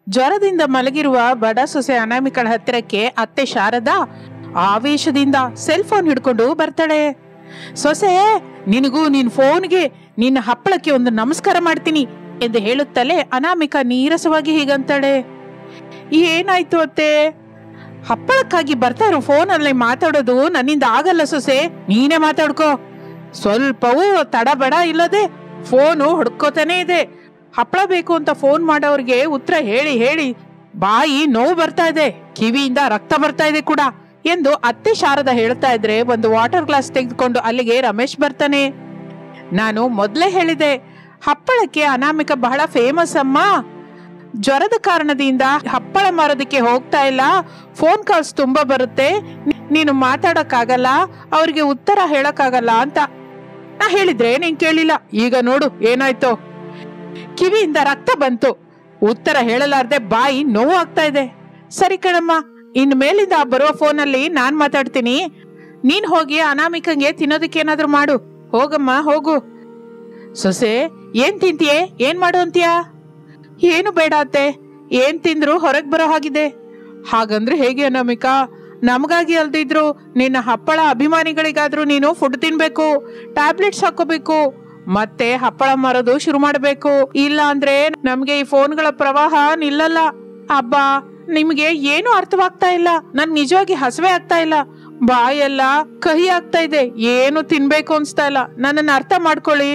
ಜ್ವರದಿಂದ ಮಲಗಿರುವ ಬಡ ಸೊಸೆ ಅನಾಮಿಕಳ ಹತ್ತಿರಕ್ಕೆ ಅತ್ತೆ ಶಾರದಾ ಆವೇಶದಿಂದ ಸೆಲ್ ಫೋನ್ ಹಿಡ್ಕೊಂಡು ಬರ್ತಾಳೆ. ಸೊಸೆ, ನಿನಗೂ ನಿನ್ ಫೋನ್ಗೆ ನಿನ್ನ ಹಪ್ಪಳಕ್ಕೆ ಒಂದು ನಮಸ್ಕಾರ ಮಾಡ್ತೀನಿ ಎಂದು ಹೇಳುತ್ತಲೇ ಅನಾಮಿಕ ನೀರಸವಾಗಿ ಹೀಗಂತಾಳೆ. ಏನಾಯ್ತು ಅತ್ತೆ? ಹಪ್ಪಳಕ್ಕಾಗಿ ಬರ್ತಾ ಇರೋ ಫೋನಲ್ಲಿ ಮಾತಾಡೋದು ನನ್ನಿಂದ ಆಗಲ್ಲ ಸೊಸೆ, ನೀನೇ ಮಾತಾಡ್ಕೋ. ಸ್ವಲ್ಪವೂ ತಡಬಡ ಇಲ್ಲದೆ ಫೋನು ಹೊಡ್ಕೋತಾನೆ ಇದೆ. ಹಪ್ಪಳ ಬೇಕು ಅಂತ ಫೋನ್ ಮಾಡೋರ್ಗೆ ಉತ್ತರ ಹೇಳಿ ಹೇಳಿ ಬಾಯಿ ನೋವು ಬರ್ತಾ ಇದೆ, ಕಿವಿಯಿಂದ ರಕ್ತ ಬರ್ತಾ ಇದೆ ಕೂಡ ಎಂದು ಅತ್ತೆ ಶಾರದಾ ಹೇಳ್ತಾ ಇದ್ರೆ ಒಂದು ವಾಟರ್ ಗ್ಲಾಸ್ ತೆಗೆದುಕೊಂಡು ಅಲ್ಲಿಗೆ ರಮೇಶ್ ಬರ್ತಾನೆ. ನಾನು ಮೊದಲೇ ಹೇಳಿದೆ, ಹಪ್ಪಳಕ್ಕೆ ಅನಾಮಿಕ ಬಹಳ ಫೇಮಸ್ ಅಮ್ಮ. ಜ್ವರದ ಕಾರಣದಿಂದ ಹಪ್ಪಳ ಮಾರೋದಕ್ಕೆ ಹೋಗ್ತಾ ಇಲ್ಲ, ಫೋನ್ ಕಾಲ್ಸ್ ತುಂಬಾ ಬರುತ್ತೆ, ನೀನು ಮಾತಾಡಕ್ಕಾಗಲ್ಲ, ಅವ್ರಿಗೆ ಉತ್ತರ ಹೇಳಕ್ಕಾಗಲ್ಲ ಅಂತ ನಾ ಹೇಳಿದ್ರೆ ನೀನ್ ಕೇಳಿಲ್ಲ. ಈಗ ನೋಡು ಏನಾಯ್ತು, ಕಿವಿಯಿಂದ ರಕ್ತ ಬಂತು, ಉತ್ತರ ಹೇಳಲಾರ್ದೆ ಬಾಯಿ ನೋವು ಆಗ್ತಾ ಇದೆ. ಸರಿ ಕಣಮ್ಮ, ಇನ್ ಮೇಲಿಂದ ಬರುವ ಫೋನಲ್ಲಿ ನಾನ್ ಮಾತಾಡ್ತೀನಿ, ನೀನ್ ಹೋಗಿ ಅನಾಮಿಕಂಗೆ ತಿನ್ನೋದಕ್ಕೆ ಏನಾದ್ರು ಮಾಡು. ಹೋಗಮ್ಮ ಹೋಗು. ಸೊಸೆ, ಏನ್ ತಿಂತೀಯೇ? ಏನ್ ಮಾಡು ಅಂತೀಯಾ? ಏನು ಬೇಡ ಅತ್ತೆ, ಏನ್ ತಿಂದ್ರು ಹೊರಗ್ ಬರೋ ಹಾಗಿದೆ. ಹಾಗಂದ್ರೆ ಹೇಗೆ ಅನಾಮಿಕಾ? ನಮಗಾಗಿ ಅಲ್ದಿದ್ರು ನಿನ್ನ ಹಪ್ಪಳ ಅಭಿಮಾನಿಗಳಿಗಾದ್ರೂ ನೀನು ಫುಡ್ ತಿನ್ಬೇಕು, ಟ್ಯಾಬ್ಲೆಟ್ಸ್ ಹಾಕೋಬೇಕು, ಮತ್ತೆ ಹಪ್ಪಳ ಮಾರೋದು ಶುರು ಮಾಡ್ಬೇಕು. ಇಲ್ಲ ಅಂದ್ರೆ ನಮ್ಗೆ ಈ ಫೋನ್ಗಳ ಪ್ರವಾಹ ನಿಲ್ಲಲ್ಲ. ಅಬ್ಬಾ, ನಿಮ್ಗೆ ಏನು ಅರ್ಥವಾಗ್ತಾ ಇಲ್ಲ. ನನ್ ನಿಜವಾಗಿ ಹಸಿವೆ ಆಗ್ತಾ ಇಲ್ಲ, ಬಾಯೆಲ್ಲ ಕಹಿ ಆಗ್ತಾ ಇದೆ, ಏನು ತಿನ್ಬೇಕು ಅನ್ಸ್ತಾ ಇಲ್ಲ. ನನ್ನನ್ನು ಅರ್ಥ ಮಾಡ್ಕೊಳ್ಳಿ.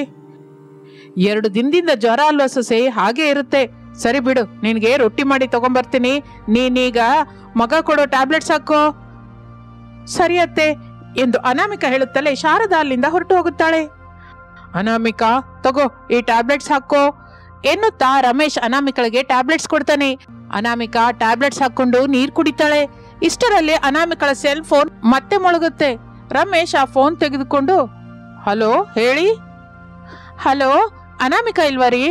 2 ದಿನದಿಂದ ಜ್ವರ ಅಲ್ವಾ ಸೊಸೆ, ಹಾಗೆ ಇರುತ್ತೆ. ಸರಿ ಬಿಡು, ನಿನ್ಗೆ ರೊಟ್ಟಿ ಮಾಡಿ ತಗೊಂಬರ್ತೀನಿ, ನೀನೀಗ ಮಗ ಕೊಡೋ ಟ್ಯಾಬ್ಲೆಟ್ಸ್ ಹಾಕೋ. ಸರಿ ಅತ್ತೆ ಎಂದು ಅನಾಮಿಕ ಹೇಳುತ್ತಲೇ ಶಾರದಾ ಅಲ್ಲಿಂದ ಹೊರಟು ಹೋಗುತ್ತಾಳೆ. ಅನಾಮಿಕಾ, ತಗೋ ಈ ಟ್ಯಾಬ್ಲೆಟ್ಸ್ ಹಾಕೋ ಎನ್ನುತ್ತಾ ರಮೇಶ್ ಅನಾಮಿಕಳಿಗೆ ಟ್ಯಾಬ್ಲೆಟ್ಸ್ ಕೊಡ್ತಾನೆ. ಅನಾಮಿಕಾ ಟ್ಯಾಬ್ಲೆಟ್ಸ್ ಹಾಕೊಂಡು ನೀರ್ ಕುಡಿತಾಳೆ. ಇಷ್ಟರಲ್ಲಿ ಅನಾಮಿಕಳ ಸೆಲ್ ಫೋನ್ ಮತ್ತೆ ಮೊಳಗುತ್ತೆ. ರಮೇಶ್ ಆ ಫೋನ್ ತೆಗೆದುಕೊಂಡು, ಹಲೋ ಹೇಳಿ. ಹಲೋ, ಅನಾಮಿಕಾ ಇಲ್ವಾ ರೀ?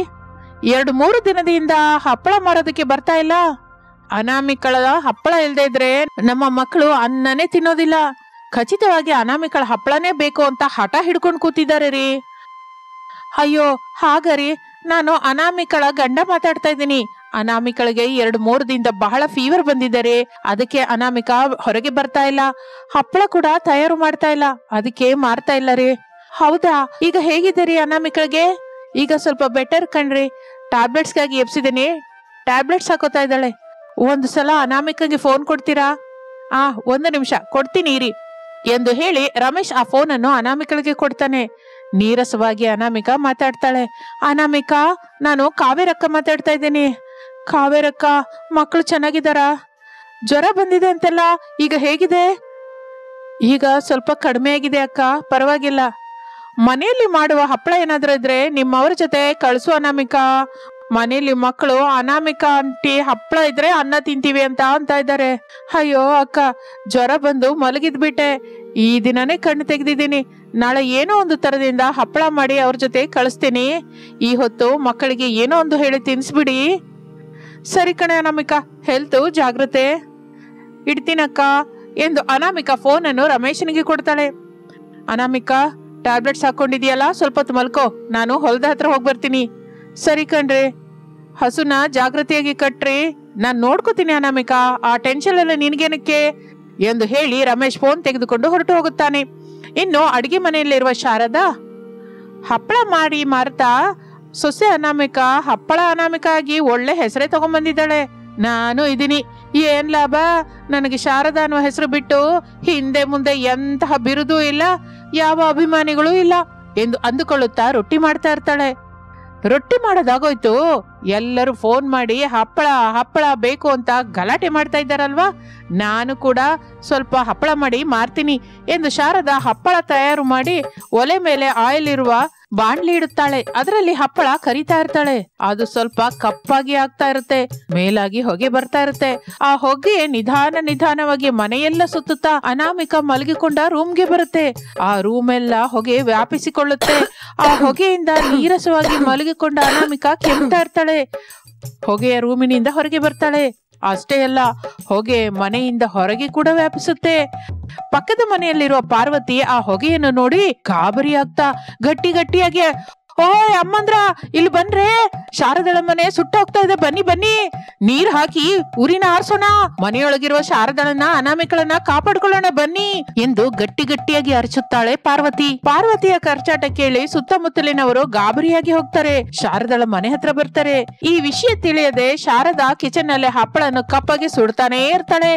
2-3 ದಿನದಿಂದ ಹಪ್ಪಳ ಮಾರೋದಕ್ಕೆ ಬರ್ತಾ ಇಲ್ಲ. ಅನಾಮಿಕಳ ಹಪ್ಪಳ ಇಲ್ದೇ ಇದ್ರೆ ನಮ್ಮ ಮಕ್ಕಳು ಅನ್ನನೇ ತಿನ್ನೋದಿಲ್ಲ. ಖಚಿತವಾಗಿ ಅನಾಮಿಕಳ ಹಪ್ಪಳನೇ ಬೇಕು ಅಂತ ಹಠ ಹಿಡ್ಕೊಂಡು ಕೂತಿದ್ದಾರೆ ರೀ. ಅಯ್ಯೋ ಹಾಗರಿ, ನಾನು ಅನಾಮಿಕಳ ಗಂಡ ಮಾತಾಡ್ತಾ ಇದ್ದೀನಿ. ಅನಾಮಿಕಳಿಗೆ 2-3 ದಿನದಿಂದ ಬಹಳ ಫೀವರ್ ಬಂದಿದ್ದಾರೆ, ಅದಕ್ಕೆ ಅನಾಮಿಕಾ ಹೊರಗೆ ಬರ್ತಾ ಇಲ್ಲ, ಹಪ್ಪಳ ಕೂಡ ತಯಾರು ಮಾಡ್ತಾ ಇಲ್ಲ, ಅದಕ್ಕೆ ಮಾರ್ತಾ ಇಲ್ಲ ರೀ. ಹೌದಾ, ಈಗ ಹೇಗಿದೆ ರೀ ಅನಾಮಿಕಳಿಗೆ? ಈಗ ಸ್ವಲ್ಪ ಬೆಟರ್ ಕಣ್ರಿ. ಟ್ಯಾಬ್ಲೆಟ್ಸ್ಗಾಗಿ ಎಬ್ಸಿದ್ದೀನಿ, ಟ್ಯಾಬ್ಲೆಟ್ಸ್ ಹಾಕೋತಾ ಇದ್ದಾಳೆ. ಒಂದು ಸಲ ಅನಾಮಿಕಗೆ ಫೋನ್ ಕೊಡ್ತೀರಾ? 1 ನಿಮಿಷ ಕೊಡ್ತೀನಿ ಇರಿ ಎಂದು ಹೇಳಿ ರಮೇಶ್ ಆ ಫೋನ್ ಅನ್ನು ಅನಾಮಿಕಳಿಗೆ ಕೊಡ್ತಾನೆ. ನೀರಸವಾಗಿ ಅನಾಮಿಕಾ ಮಾತಾಡ್ತಾಳೆ. ಅನಾಮಿಕಾ, ನಾನು ಕಾವೇರಕ್ಕ ಮಾತಾಡ್ತಾ ಇದ್ದೀನಿ. ಕಾವೇರಕ್ಕ, ಮಕ್ಕಳು ಚೆನ್ನಾಗಿದ್ದಾರಾ? ಜ್ವರ ಬಂದಿದೆ ಅಂತೆಲ್ಲ, ಈಗ ಹೇಗಿದೆ? ಈಗ ಸ್ವಲ್ಪ ಕಡಿಮೆ ಆಗಿದೆ ಅಕ್ಕ, ಪರವಾಗಿಲ್ಲ. ಮನೆಯಲ್ಲಿ ಮಾಡುವ ಹಪ್ಪಳ ಏನಾದ್ರೂ ಇದ್ರೆ ನಿಮ್ಮವ್ರ ಜೊತೆ ಕಳಿಸು ಅನಾಮಿಕಾ. ಮನೆಯಲ್ಲಿ ಮಕ್ಕಳು ಅನಾಮಿಕಾ ಆಂಟಿ ಹಪ್ಪಳ ಇದ್ರೆ ಅನ್ನ ತಿಂತೀವಿ ಅಂತ ಇದ್ದಾರೆ. ಅಯ್ಯೋ ಅಕ್ಕ, ಜ್ವರ ಬಂದು ಮಲಗಿದ್ಬಿಟ್ಟೆ, ಈ ದಿನನೇ ಕಣ್ಣು ತೆಗೆದಿದ್ದೀನಿ. ನಾಳೆ ಏನೋ ಒಂದು ತರದಿಂದ ಹಪ್ಪಳ ಮಾಡಿ ಅವ್ರ ಜೊತೆ ಕಳಿಸ್ತೀನಿ. ಈ ಹೊತ್ತು ಮಕ್ಕಳಿಗೆ ಏನೋ ಒಂದು ಹೇಳಿ ತಿನ್ಸ್ಬಿಡಿ. ಸರಿ ಕಣೆ ಅನಾಮಿಕಾ, ಹೆಲ್ತ್ ಜಾಗ್ರತೆ. ಇಡ್ತೀನಕ್ಕ ಎಂದು ಅನಾಮಿಕಾ ಫೋನ್ ಅನ್ನು ರಮೇಶನಿಗೆ ಕೊಡ್ತಾಳೆ. ಅನಾಮಿಕಾ, ಟ್ಯಾಬ್ಲೆಟ್ಸ್ ಹಾಕೊಂಡಿದ್ಯಲ್ಲ, ಸ್ವಲ್ಪ ಹೊತ್ತು ಮಲ್ಕೋ, ನಾನು ಹೊಲದ ಹತ್ರ ಹೋಗಿ ಬರ್ತೀನಿ. ಸರಿ ಕಣ್ರಿ, ಹಸುನ ಜಾಗೃತಿಯಾಗಿ ಕಟ್ರಿ, ನಾನ್ ನೋಡ್ಕೋತೀನಿ ಅನಾಮಿಕಾ, ಆ ಟೆನ್ಷನ್ ಎಲ್ಲ ನಿನ್ಗೇನಕ್ಕೆ ಎಂದು ಹೇಳಿ ರಮೇಶ್ ಫೋನ್ ತೆಗೆದುಕೊಂಡು ಹೊರಟು ಹೋಗುತ್ತಾನೆ. ಇನ್ನು ಅಡಿಗೆ ಮನೆಯಲ್ಲಿರುವ ಶಾರದಾ ಹಪ್ಪಳ ಮಾಡಿ ಮಾರ್ತಾ ಸೊಸೆ ಅನಾಮಿಕಾ ಹಪ್ಪಳ ಅನಾಮಿಕಾ ಆಗಿ ಒಳ್ಳೆ ಹೆಸರೇ ತಗೊಂಡ್ಬಂದಿದ್ದಾಳೆ. ನಾನು ಇದೀನಿ, ಏನ್ ಲಾಭ? ನನಗೆ ಶಾರದಾ ಅನ್ನುವ ಹೆಸರು ಬಿಟ್ಟು ಹಿಂದೆ ಮುಂದೆ ಎಂತಹ ಬಿರುದೂ ಇಲ್ಲ, ಯಾವ ಅಭಿಮಾನಿಗಳೂ ಇಲ್ಲ ಎಂದು ಅಂದುಕೊಳ್ಳುತ್ತಾ ರೊಟ್ಟಿ ಮಾಡ್ತಾ ಇರ್ತಾಳೆ. ರೊಟ್ಟಿ ಮಾಡೋದಾಗೋಯ್ತು, ಎಲ್ಲರೂ ಫೋನ್ ಮಾಡಿ ಹಪ್ಪಳ ಹಪ್ಪಳ ಬೇಕು ಅಂತ ಗಲಾಟೆ ಮಾಡ್ತಾ ಇದ್ದಾರಲ್ವಾ, ನಾನು ಕೂಡ ಸ್ವಲ್ಪ ಹಪ್ಪಳ ಮಾಡಿ ಮಾರ್ತೀನಿ ಎಂದು ಶಾರದಾ ಹಪ್ಪಳ ತಯಾರು ಮಾಡಿ ಒಲೆ ಮೇಲೆ ಆಯಿಲ್ ಇರುವ ಬಾಣ್ಲಿ ಇಡುತ್ತಾಳೆ. ಅದರಲ್ಲಿ ಹಪ್ಪಳ ಕರಿತಾ ಇರ್ತಾಳೆ. ಅದು ಸ್ವಲ್ಪ ಕಪ್ಪಾಗಿ ಆಗ್ತಾ ಇರುತ್ತೆ, ಮೇಲಾಗಿ ಹೊಗೆ ಬರ್ತಾ ಇರುತ್ತೆ. ಆ ಹೊಗೆ ನಿಧಾನವಾಗಿ ಮನೆಯೆಲ್ಲ ಸುತ್ತುತ್ತಾ ಅನಾಮಿಕಾ ಮಲಗಿಕೊಂಡ ರೂಮ್ಗೆ ಬರುತ್ತೆ. ಆ ರೂಮ್ ಎಲ್ಲ ಹೊಗೆ ವ್ಯಾಪಿಸಿಕೊಳ್ಳುತ್ತೆ. ಆ ಹೊಗೆಯಿಂದ ನೀರಸವಾಗಿ ಮಲಗಿಕೊಂಡ ಅನಾಮಿಕಾ ಕೆಮ್ತಾ ಇರ್ತಾಳೆ. ಹೊಗೆಯ ರೂಮಿನಿಂದ ಹೊರಗೆ ಬರ್ತಾಳೆ. ಅಷ್ಟೇ ಅಲ್ಲ, ಹೊಗೆ ಮನೆಯಿಂದ ಹೊರಗೆ ಕೂಡ ವ್ಯಾಪಿಸುತ್ತೆ. ಪಕ್ಕದ ಮನೆಯಲ್ಲಿರುವ ಪಾರ್ವತಿ ಆ ಹೊಗೆಯನ್ನು ನೋಡಿ ಗಾಬರಿ ಆಗ್ತಾ ಗಟ್ಟಿಯಾಗಿ ಓಯ್ ಅಮ್ಮಂದ್ರ, ಇಲ್ಲಿ ಬನ್ರೆ, ಶಾರದಳ ಮನೆ ಸುಟ್ಟೋಗ್ತಾ ಇದೆ, ಬನ್ನಿ ಬನ್ನಿ, ನೀರ್ ಹಾಕಿ ಉರಿನ ಆರ್ಸೋಣ, ಮನೆಯೊಳಗಿರುವ ಶಾರದಳನ್ನ ಅನಾಮಿಕಳನ್ನ ಕಾಪಾಡ್ಕೊಳ್ಳೋಣ ಬನ್ನಿ ಎಂದು ಗಟ್ಟಿ ಗಟ್ಟಿಯಾಗಿ ಅರಚುತ್ತಾಳೆ ಪಾರ್ವತಿ. ಪಾರ್ವತಿಯ ಕರ್ಚಾಟ ಕೇಳಿ ಸುತ್ತಮುತ್ತಲಿನವರು ಗಾಬರಿಯಾಗಿ ಹೋಗ್ತಾರೆ. ಶಾರದಳ ಮನೆ ಹತ್ರ ಬರ್ತಾರೆ. ಈ ವಿಷಯ ತಿಳಿಯದೆ ಶಾರದಾ ಕಿಚನ್ ನಲ್ಲಿ ಹಪ್ಪಳನ್ನು ಕಪ್ಪಗೆ ಸುಡ್ತಾನೆ ಇರ್ತಾಳೆ.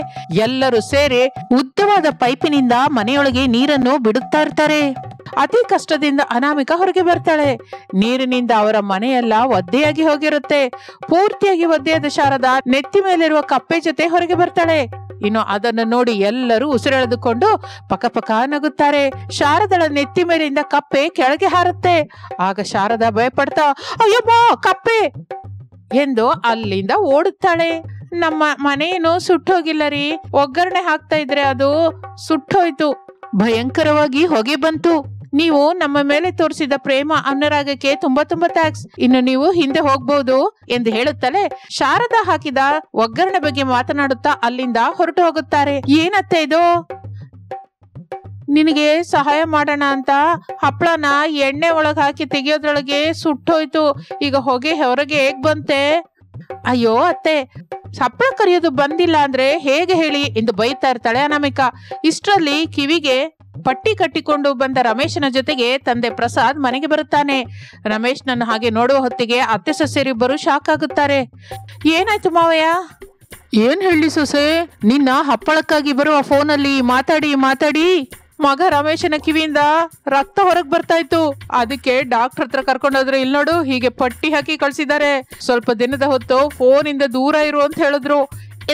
ಎಲ್ಲರೂ ಸೇರಿ ಉದ್ದವಾದ ಪೈಪಿನಿಂದ ಮನೆಯೊಳಗೆ ನೀರನ್ನು ಬಿಡುತ್ತಾ ಇರ್ತಾರೆ. ಅತಿ ಕಷ್ಟದಿಂದ ಅನಾಮಿಕ ಹೊರಗೆ ಬರ್ತಾಳೆ. ನೀರಿನಿಂದ ಅವರ ಮನೆಯೆಲ್ಲ ಒದ್ದೆಯಾಗಿ ಹೋಗಿರುತ್ತೆ. ಪೂರ್ತಿಯಾಗಿ ಒದ್ದೆಯಾದ ಶಾರದಾ ನೆತ್ತಿ ಮೇಲಿರುವ ಕಪ್ಪೆ ಜೊತೆ ಹೊರಗೆ ಬರ್ತಾಳೆ. ಇನ್ನು ಅದನ್ನು ನೋಡಿ ಎಲ್ಲರೂ ಉಸಿರೆಳೆದುಕೊಂಡು ಪಕಪಕ ನಗುತ್ತಾರೆ. ಶಾರದಳ ನೆತ್ತಿ ಮೇಲಿಂದ ಕಪ್ಪೆ ಕೆಳಗೆ ಹಾರುತ್ತೆ. ಆಗ ಶಾರದಾ ಭಯಪಡ್ತಾ ಅಯ್ಯಮ್ಮ ಕಪ್ಪೆ ಎಂದು ಅಲ್ಲಿಂದ ಓಡುತ್ತಾಳೆ. ನಮ್ಮ ಮನೆಯೇನು ಸುಟ್ಟೋಗಿಲ್ಲ ರೀ, ಒಗ್ಗರಣೆ ಹಾಕ್ತಾ ಇದ್ರೆ ಅದು ಸುಟ್ಟೋಯ್ತು, ಭಯಂಕರವಾಗಿ ಹೊಗೆ ಬಂತು. ನೀವು ನಮ್ಮ ಮೇಲೆ ತೋರಿಸಿದ ಪ್ರೇಮ ಅನುರಾಗಕ್ಕೆ ತುಂಬಾ ತುಂಬಾ ಥ್ಯಾಂಕ್ಸ್. ಇನ್ನು ನೀವು ಹಿಂದೆ ಹೋಗ್ಬಹುದು ಎಂದು ಹೇಳುತ್ತಲೇ ಶಾರದಾ ಹಾಕಿದ ಒಗ್ಗರಣೆ ಬಗ್ಗೆ ಮಾತನಾಡುತ್ತಾ ಅಲ್ಲಿಂದ ಹೊರಟು ಹೋಗುತ್ತಾರೆ. ಏನತ್ತೆ ಇದು? ನಿನಗೆ ಸಹಾಯ ಮಾಡೋಣ ಅಂತ ಹಪ್ಪಳನ ಎಣ್ಣೆ ಒಳಗೆ ಹಾಕಿ ತೆಗಿಯೋದ್ರೊಳಗೆ ಸುಟ್ಟೋಯ್ತು. ಈಗ ಹೊಗೆ ಹೊರಗೆ ಹೇಗ್ ಬಂತೆ? ಅಯ್ಯೋ ಅತ್ತೆ, ಹಪ್ಪಳ ಕರಿಯೋದು ಬಂದಿಲ್ಲ ಅಂದ್ರೆ ಹೇಗೆ ಹೇಳಿ ಎಂದು ಬೈತಾ ಇರ್ತಾಳೆ ಅನಾಮಿಕಾ. ಇಷ್ಟರಲ್ಲಿ ಕಿವಿಗೆ ಪಟ್ಟಿ ಕಟ್ಟಿಕೊಂಡು ಬಂದ ರಮೇಶನ ಜೊತೆಗೆ ತಂದೆ ಪ್ರಸಾದ್ ಮನೆಗೆ ಬರುತ್ತಾನೆ. ರಮೇಶ್ ನನ್ನ ಹಾಗೆ ನೋಡುವ ಹೊತ್ತಿಗೆ ಅತ್ತೆ ಸೊಸೆಯರಿಬ್ಬರು ಶಾಕ್ ಆಗುತ್ತಾರೆ. ಏನಾಯ್ತು ಮಾವಯ್ಯ? ಏನ್ ಹೇಳಿ ಸೊಸೆ, ನಿನ್ನ ಹಪ್ಪಳಕ್ಕಾಗಿ ಬರುವ ಫೋನಲ್ಲಿ ಮಾತಾಡಿ ಮಗ ರಮೇಶನ ಕಿವಿಯಿಂದ ರಕ್ತ ಹೊರಗ್ ಬರ್ತಾ ಇತ್ತು. ಅದಕ್ಕೆ ಡಾಕ್ಟರ್ ಹತ್ರ ಕರ್ಕೊಂಡೋದ್ರೆ, ಇಲ್ಲಿ ನೋಡು ಹೀಗೆ ಪಟ್ಟಿ ಹಾಕಿ ಕಳ್ಸಿದ್ದಾರೆ, ಸ್ವಲ್ಪ ದಿನದ ಹೊತ್ತು ಫೋನ್ ಇಂದ ದೂರ ಇರು ಅಂತ ಹೇಳಿದ್ರು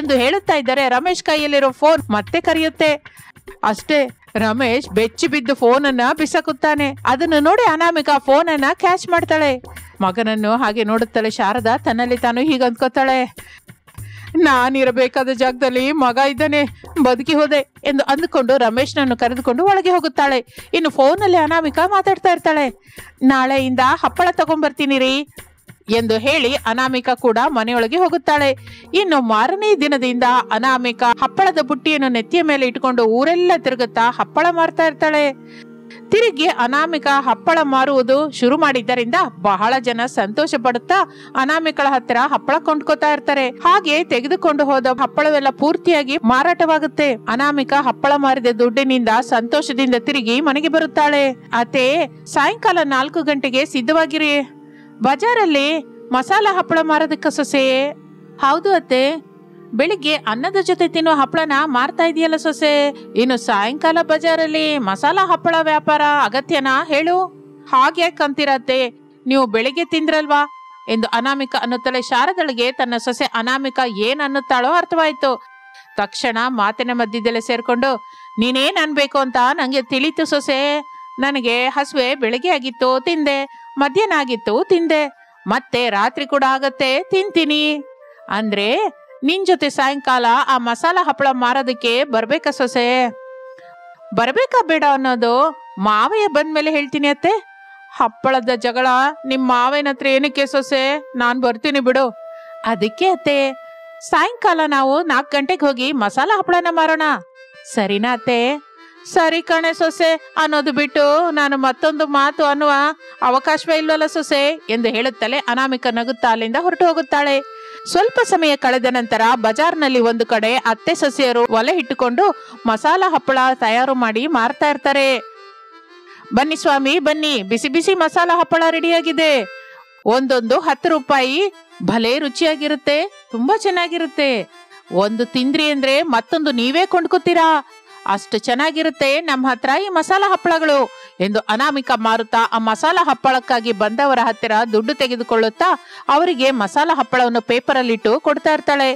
ಎಂದು ಹೇಳುತ್ತಾ ಇದ್ದಾರೆ. ರಮೇಶ್ ಕೈಯಲ್ಲಿರೋ ಫೋನ್ ಮತ್ತೆ ಕರೆಯುತ್ತೆ. ಅಷ್ಟೇ, ರಮೇಶ್ ಬೆಚ್ಚಿ ಬಿದ್ದು ಫೋನ್ ಅನ್ನ ಬಿಸಾಕುತ್ತಾನೆ. ಅದನ್ನು ನೋಡಿ ಅನಾಮಿಕಾ ಫೋನ್ ಅನ್ನ ಕ್ಯಾಚ್ ಮಾಡ್ತಾಳೆ. ಮಗನನ್ನು ಹಾಗೆ ನೋಡುತ್ತಾಳೆ ಶಾರದಾ. ತನ್ನಲ್ಲಿ ತಾನು ಹೀಗೆ ಅಂದ್ಕೋತಾಳೆ, ನಾನಿರಬೇಕಾದ ಜಾಗದಲ್ಲಿ ಮಗ ಇದ್ದಾನೆ, ಬದುಕಿ ಹೋದೆ ಎಂದು ಅಂದುಕೊಂಡು ರಮೇಶ್ನನ್ನು ಕರೆದುಕೊಂಡು ಒಳಗೆ ಹೋಗುತ್ತಾಳೆ. ಇನ್ನು ಫೋನಲ್ಲಿ ಅನಾಮಿಕಾ ಮಾತಾಡ್ತಾ ಇರ್ತಾಳೆ. ನಾಳೆಯಿಂದ ಹಪ್ಪಳ ತಗೊಂಡ್ಬರ್ತೀನಿ ರೀ ಎಂದು ಹೇಳಿ ಅನಾಮಿಕಾ ಕೂಡ ಮನೆಯೊಳಗೆ ಹೋಗುತ್ತಾಳೆ. ಇನ್ನು ಮಾರನೇ ದಿನದಿಂದ ಅನಾಮಿಕಾ ಹಪ್ಪಳದ ಬುಟ್ಟಿಯನ್ನು ನೆತ್ತಿಯ ಮೇಲೆ ಇಟ್ಕೊಂಡು ಊರೆಲ್ಲ ತಿರುಗುತ್ತಾ ಹಪ್ಪಳ ಮಾರ್ತಾ ಇರ್ತಾಳೆ. ತಿರುಗಿ ಅನಾಮಿಕಾ ಹಪ್ಪಳ ಮಾರುವುದು ಶುರು ಮಾಡಿದ್ದರಿಂದ ಬಹಳ ಜನ ಸಂತೋಷ ಪಡುತ್ತಾ ಅನಾಮಿಕಳ ಹತ್ತಿರ ಹಪ್ಪಳ ಕೊಂಡ್ಕೋತಾ ಇರ್ತಾರೆ. ಹಾಗೆ ತೆಗೆದುಕೊಂಡು ಹೋದ ಹಪ್ಪಳವೆಲ್ಲ ಪೂರ್ತಿಯಾಗಿ ಮಾರಾಟವಾಗುತ್ತೆ. ಅನಾಮಿಕಾ ಹಪ್ಪಳ ಮಾರಿದ ದುಡ್ಡಿನಿಂದ ಸಂತೋಷದಿಂದ ತಿರುಗಿ ಮನೆಗೆ ಬರುತ್ತಾಳೆ. ಅತ್ತೆ, ಸಾಯಂಕಾಲ 4 ಗಂಟೆಗೆ ಸಿದ್ಧವಾಗಿರಿ, ಬಜಾರಲ್ಲಿ ಮಸಾಲ ಹಪ್ಪಳ ಮಾರೋದಕ್ಕೆ ಸೊಸೆ. ಹೌದು ಅತ್ತೆ, ಬೆಳಿಗ್ಗೆ ಅನ್ನದ ಜೊತೆ ತಿನ್ನುವ ಹಪ್ಪಳನ ಮಾರ್ತಾ ಇದೆಯಲ್ಲ ಸೊಸೆ, ಇನ್ನು ಸಾಯಂಕಾಲ ಬಜಾರಲ್ಲಿ ಮಸಾಲ ಹಪ್ಪಳ ವ್ಯಾಪಾರ ಅಗತ್ಯನಾ ಹೇಳು? ಹಾಗ್ಯಾಕಂತೀರತ್ತೆ, ನೀವು ಬೆಳಿಗ್ಗೆ ತಿಂದ್ರಲ್ವಾ ಎಂದು ಅನಾಮಿಕಾ ಅನ್ನುತ್ತಲೇ ಶಾರದಳಿಗೆ ತನ್ನ ಸೊಸೆ ಅನಾಮಿಕಾ ಏನ್ ಅನ್ನುತ್ತಾಳೋ ಅರ್ಥವಾಯ್ತು. ತಕ್ಷಣ ಮಾತಿನ ಮಧ್ಯದಲ್ಲೇ ಸೇರ್ಕೊಂಡು, ನೀನೇನ್ ಅನ್ಬೇಕು ಅಂತ ನಂಗೆ ತಿಳಿತು ಸೊಸೆ, ನನಗೆ ಹಸುವೆ ಬೆಳಿಗ್ಗೆ ಆಗಿತ್ತು ತಿಂದೆ, ಮಧ್ಯಾಹ್ನ ಆಗಿತ್ತು ತಿಂದೆ, ಮತ್ತೆ ರಾತ್ರಿ ಕೂಡ ಆಗತ್ತೆ ತಿಂತೀನಿ. ಅಂದ್ರೆ ನಿನ್ ಜೊತೆ ಸಾಯಂಕಾಲ ಆ ಮಸಾಲ ಹಪ್ಪಳ ಮಾರೋದಕ್ಕೆ ಬರ್ಬೇಕಾ ಸೊಸೆ? ಬರ್ಬೇಕಾ ಬೇಡ ಅನ್ನೋದು ಮಾವಯ್ಯ ಬಂದ್ಮೇಲೆ ಹೇಳ್ತೀನಿ ಅತ್ತೆ. ಹಪ್ಪಳದ ಜಗಳ ನಿಮ್ ಮಾವಯ್ಯನ ಹತ್ರ ಏನಕ್ಕೆ ಸೊಸೆ, ನಾನ್ ಬರ್ತೀನಿ ಬಿಡು. ಅದಕ್ಕೆ ಅತ್ತೆ, ಸಾಯಂಕಾಲ ನಾವು 4 ಗಂಟೆಗೆ ಹೋಗಿ ಮಸಾಲ ಹಪ್ಪಳನ ಮಾರೋಣ, ಸರಿನಾ ಅತ್ತೆ? ಸರಿ ಕಣೆ ಸೊಸೆ ಅನ್ನೋದು ಬಿಟ್ಟು ನಾನು ಮತ್ತೊಂದು ಮಾತು ಅನ್ನುವ ಅವಕಾಶವೇ ಇಲ್ವಲ್ಲ ಸೊಸೆ ಎಂದು ಹೇಳುತ್ತಲೇ ಅನಾಮಿಕಾ ನಗುತ್ತಾ ಅಲ್ಲಿಂದ ಹೊರಟು ಹೋಗುತ್ತಾಳೆ. ಸ್ವಲ್ಪ ಸಮಯ ಕಳೆದ ನಂತರ ಬಜಾರ್ನಲ್ಲಿ ಒಂದು ಕಡೆ ಅತ್ತೆ ಸೊಸೆಯರು ಒಲೆ ಇಟ್ಟುಕೊಂಡು ಮಸಾಲ ಹಪ್ಪಳ ತಯಾರು ಮಾಡಿ ಮಾರ್ತಾ ಇರ್ತಾರೆ. ಬನ್ನಿ ಸ್ವಾಮಿ ಬನ್ನಿ, ಬಿಸಿ ಬಿಸಿ ಮಸಾಲ ಹಪ್ಪಳ ರೆಡಿಯಾಗಿದೆ, ಒಂದೊಂದು 10 ರೂಪಾಯಿ, ಭಲೇ ರುಚಿಯಾಗಿರುತ್ತೆ, ತುಂಬಾ ಚೆನ್ನಾಗಿರುತ್ತೆ, ಒಂದು ತಿಂದ್ರಿ ಅಂದ್ರೆ ಮತ್ತೊಂದು ನೀವೇ ಕೊಂಡ್ಕೊತೀರಾ, ಅಷ್ಟು ಚೆನ್ನಾಗಿರುತ್ತೆ ನಮ್ಮ ಹತ್ರ ಈ ಮಸಾಲ ಹಪ್ಪಳಗಳು ಎಂದು ಅನಾಮಿಕಾ ಮಾರುತ್ತಾ ಆ ಮಸಾಲ ಹಪ್ಪಳಕ್ಕಾಗಿ ಬಂದವರ ಹತ್ತಿರ ದುಡ್ಡು ತೆಗೆದುಕೊಳ್ಳುತ್ತಾ ಅವರಿಗೆ ಮಸಾಲ ಹಪ್ಪಳವನ್ನು ಪೇಪರಲ್ಲಿಟ್ಟು ಕೊಡ್ತಾ ಇರ್ತಾಳೆ.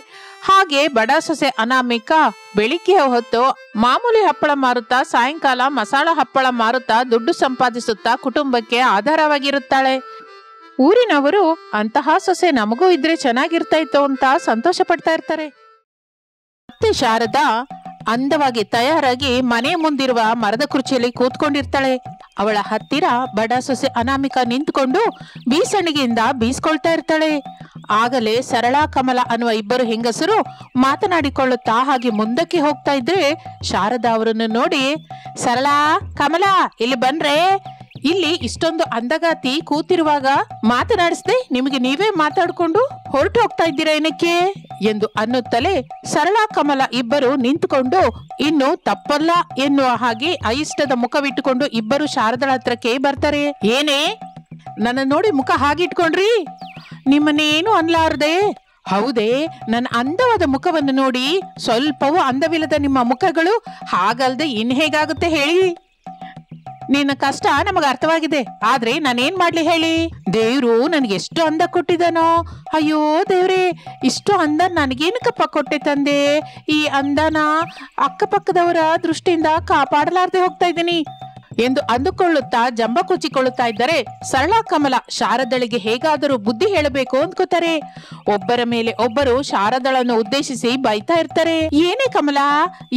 ಹಾಗೆ ಬಡ ಸೊಸೆ ಅನಾಮಿಕಾ ಬೆಳಿಗ್ಗೆ ಹೊತ್ತು ಮಾಮೂಲಿ ಹಪ್ಪಳ ಮಾರುತ್ತಾ ಸಾಯಂಕಾಲ ಮಸಾಲ ಹಪ್ಪಳ ಮಾರುತ್ತಾ ದುಡ್ಡು ಸಂಪಾದಿಸುತ್ತಾ ಕುಟುಂಬಕ್ಕೆ ಆಧಾರವಾಗಿರುತ್ತಾಳೆ. ಊರಿನವರು ಅಂತಹ ಸೊಸೆ ನಮಗೂ ಇದ್ರೆ ಚೆನ್ನಾಗಿರ್ತಾ ಇತ್ತು ಅಂತ ಸಂತೋಷ ಪಡ್ತಾ ಇರ್ತಾರೆ. ಮತ್ತೆ ಶಾರದಾ ಅಂದವಾಗಿ ತಯಾರಾಗಿ ಮನೆ ಮುಂದಿರುವ ಮರದ ಕುರ್ಚಿಯಲ್ಲಿ ಕೂತ್ಕೊಂಡಿರ್ತಾಳೆ. ಅವಳ ಹತ್ತಿರ ಬಡ ಸೊಸೆ ಅನಾಮಿಕಾ ನಿಂತುಕೊಂಡು ಬೀಸಣಿಗೆಯಿಂದ ಬೀಸ್ಕೊಳ್ತಾ ಇರ್ತಾಳೆ. ಆಗಲೇ ಸರಳಾ ಕಮಲ ಅನ್ನುವ ಇಬ್ಬರು ಹೆಂಗಸರು ಮಾತನಾಡಿಕೊಳ್ಳುತ್ತಾ ಹಾಗೆ ಮುಂದಕ್ಕೆ ಹೋಗ್ತಾ ಇದ್ರೆ ಶಾರದಾ ಅವರನ್ನು ನೋಡಿ, ಸರಳಾ, ಕಮಲ ಇಲ್ಲಿ ಬನ್ರೆ ಇಲ್ಲಿ ಇಷ್ಟೊಂದು ಅಂದಗಾತಿ ಕೂತಿರುವಾಗ ಮಾತನಾಡಿಸದೆ ನಿಮಗೆ ನೀವೇ ಮಾತಾಡ್ಕೊಂಡು ಹೊರಟು ಹೋಗ್ತಾ ಇದ್ದೀರಾ ಏನಕ್ಕೆ ಎಂದು ಅನ್ನುತ್ತಲೇ ಸರಳಾ ಕಮಲ ಇಬ್ಬರು ನಿಂತುಕೊಂಡು ಇನ್ನು ತಪ್ಪಲ್ಲ ಎನ್ನುವ ಹಾಗೆ అయిಷ್ಟದ ಮುಖವಿಟ್ಟುಕೊಂಡು ಇಬ್ಬರು ಶಾರದಳ ಹತ್ರಕ್ಕೆ ಬರ್ತಾರೆ. ಏನೇ ನನ್ನ ನೋಡಿ ಮುಖ ಹಾಗಿಟ್ಕೊಂಡ್ರಿ? ನಿಮ್ಮನ್ನೇನು ಅನ್ಲಾರ್ದೆ? ಹೌದೇ, ನನ್ನ ಅಂದವಾದ ಮುಖವನ್ನು ನೋಡಿ ಸ್ವಲ್ಪವೂ ಅಂದವಿಲ್ಲದ ನಿಮ್ಮ ಮುಖಗಳು ಹಾಗಲ್ದೆ ಇನ್ ಹೇಗಾಗುತ್ತೆ ಹೇಳಿ? ನಿನ್ನ ಕಷ್ಟ ನಮಗ ಅರ್ಥವಾಗಿದೆ, ಆದ್ರೆ ನಾನೇನ್ ಮಾಡ್ಲಿ ಹೇಳಿ? ದೇವ್ರು ನನ್ಗೆ ಎಷ್ಟು ಅಂದ ಕೊಟ್ಟಿದ್ದಾನೋ. ಅಯ್ಯೋ ದೇವ್ರೇ, ಇಷ್ಟು ಅಂದ ನನಗೇನಕ್ಕಪ್ಪ ಕೊಟ್ಟೆ ತಂದೆ? ಈ ಅಂದನ ಅಕ್ಕಪಕ್ಕದವರ ದೃಷ್ಟಿಯಿಂದ ಕಾಪಾಡಲಾರ್ದೆ ಹೋಗ್ತಾ ಇದ್ದೀನಿ ಎಂದು ಅಂದುಕೊಳ್ಳುತ್ತಾ ಜಂಬ ಕೊಚ್ಚಿಕೊಳ್ಳುತ್ತಾ ಇದ್ದರೆ ಸರಳಾ ಕಮಲ ಶಾರದಳಿಗೆ ಹೇಗಾದರೂ ಬುದ್ಧಿ ಹೇಳಬೇಕು ಅಂದ್ಕೋತಾರೆ. ಒಬ್ಬರ ಮೇಲೆ ಒಬ್ಬರು ಶಾರದಳನ್ನು ಉದ್ದೇಶಿಸಿ ಬೈತಾ ಇರ್ತಾರೆ. ಏನೇ ಕಮಲ,